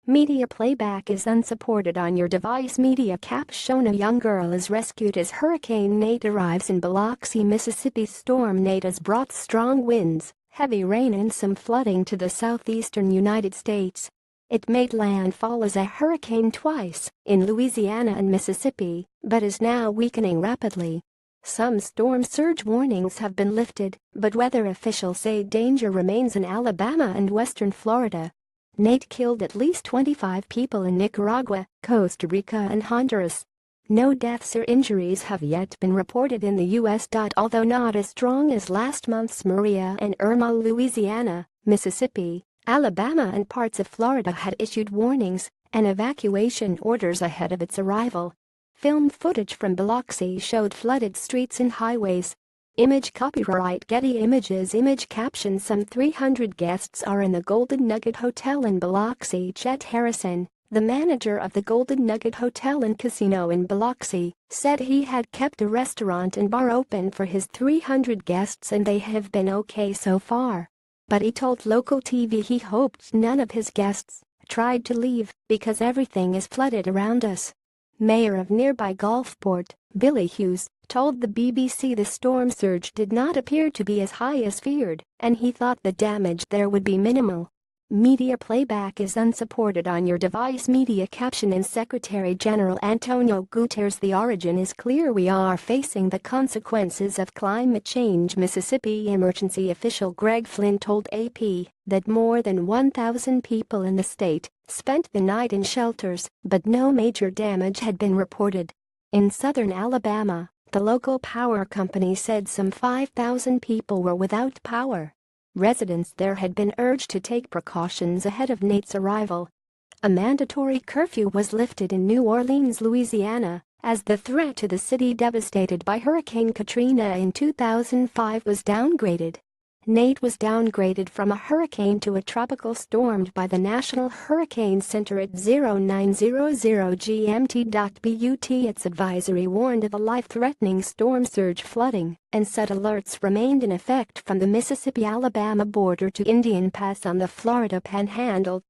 Media playback is unsupported on your device. Media cap shown a young girl is rescued as Hurricane Nate arrives in Biloxi, Mississippi. Storm Nate has brought strong winds, heavy rain and some flooding to the southeastern United States. It made landfall as a hurricane twice, in Louisiana and Mississippi, but is now weakening rapidly. Some storm surge warnings have been lifted, but weather officials say danger remains in Alabama and western Florida. Nate killed at least 25 people in Nicaragua, Costa Rica and Honduras. No deaths or injuries have yet been reported in the U.S. Although not as strong as last month's Maria and Irma, Louisiana, Mississippi, Alabama and parts of Florida had issued warnings and evacuation orders ahead of its arrival. Film footage from Biloxi showed flooded streets and highways. Image copyright Getty Images. Image caption: Some 300 guests are in the Golden Nugget Hotel in Biloxi. Chet Harrison, the manager of the Golden Nugget Hotel and Casino in Biloxi, said he had kept a restaurant and bar open for his 300 guests and they have been okay so far. But he told local TV he hoped none of his guests tried to leave because everything is flooded around us. Mayor of nearby Gulfport, Billy Hughes, told the BBC the storm surge did not appear to be as high as feared, and he thought the damage there would be minimal. Media playback is unsupported on your device. Media caption in Secretary General Antonio Guterres: The origin is clear. We are facing the consequences of climate change. Mississippi emergency official Greg Flynn told AP that more than 1,000 people in the state spent the night in shelters, but no major damage had been reported. In southern Alabama, the local power company said some 5,000 people were without power. Residents there had been urged to take precautions ahead of Nate's arrival. A mandatory curfew was lifted in New Orleans, Louisiana, as the threat to the city devastated by Hurricane Katrina in 2005 was downgraded. Nate was downgraded from a hurricane to a tropical storm by the National Hurricane Center at 0900 GMT. But its advisory warned of a life-threatening storm surge, flooding, and said alerts remained in effect from the Mississippi-Alabama border to Indian Pass on the Florida Panhandle.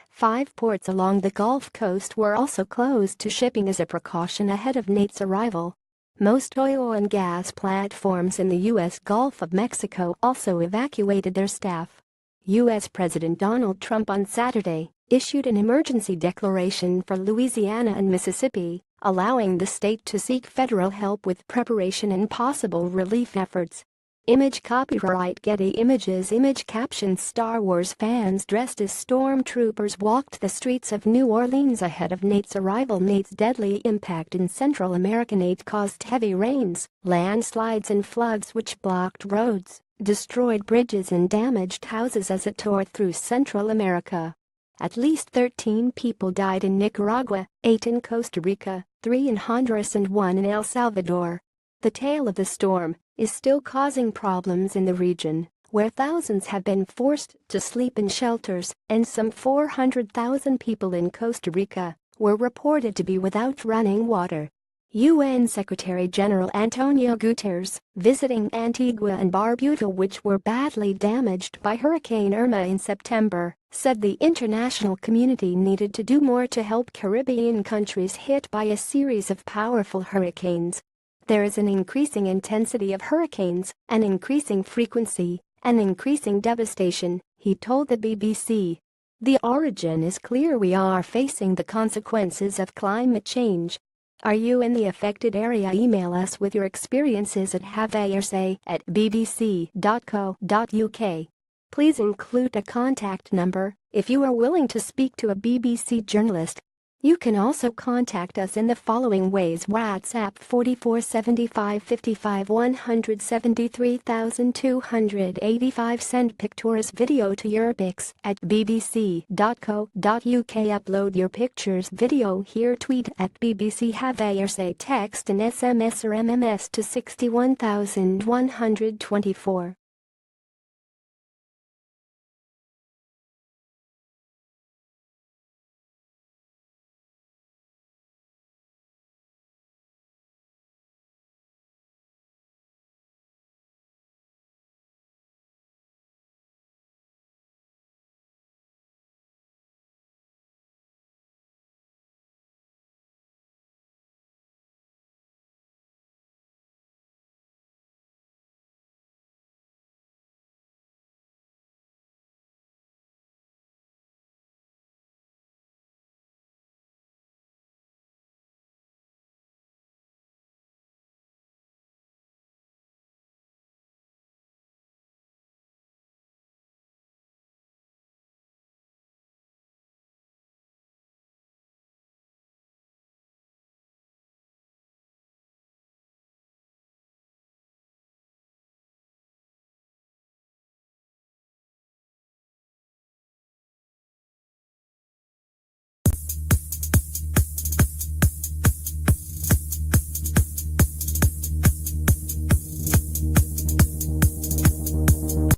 5 ports along the Gulf Coast were also closed to shipping as a precaution ahead of Nate's arrival. Most oil and gas platforms in the U.S. Gulf of Mexico also evacuated their staff. U.S. President Donald Trump on Saturday issued an emergency declaration for Louisiana and Mississippi, allowing the state to seek federal help with preparation and possible relief efforts. Image copyright Getty Images. Image caption: Star Wars fans dressed as stormtroopers walked the streets of New Orleans ahead of Nate's arrival. Nate's deadly impact in Central America. Nate caused heavy rains, landslides and floods which blocked roads, destroyed bridges and damaged houses as it tore through Central America. At least 13 people died in Nicaragua, 8 in Costa Rica, 3 in Honduras and 1 in El Salvador. The tail of the storm is still causing problems in the region, where thousands have been forced to sleep in shelters, and some 400,000 people in Costa Rica were reported to be without running water. UN Secretary General Antonio Guterres, visiting Antigua and Barbuda, which were badly damaged by Hurricane Irma in September, said the international community needed to do more to help Caribbean countries hit by a series of powerful hurricanes. There is an increasing intensity of hurricanes, an increasing frequency, and increasing devastation, he told the BBC. The origin is clear. We are facing the consequences of climate change. Are you in the affected area? Email us with your experiences at haveasay@bbc.co.uk. Please include a contact number if you are willing to speak to a BBC journalist. You can also contact us in the following ways: WhatsApp 4475 55 173,285. Send pictures video to Urbix at bbc.co.uk. Upload your pictures video here. Tweet at BBC Haveasay. Text and SMS or MMS to 61124.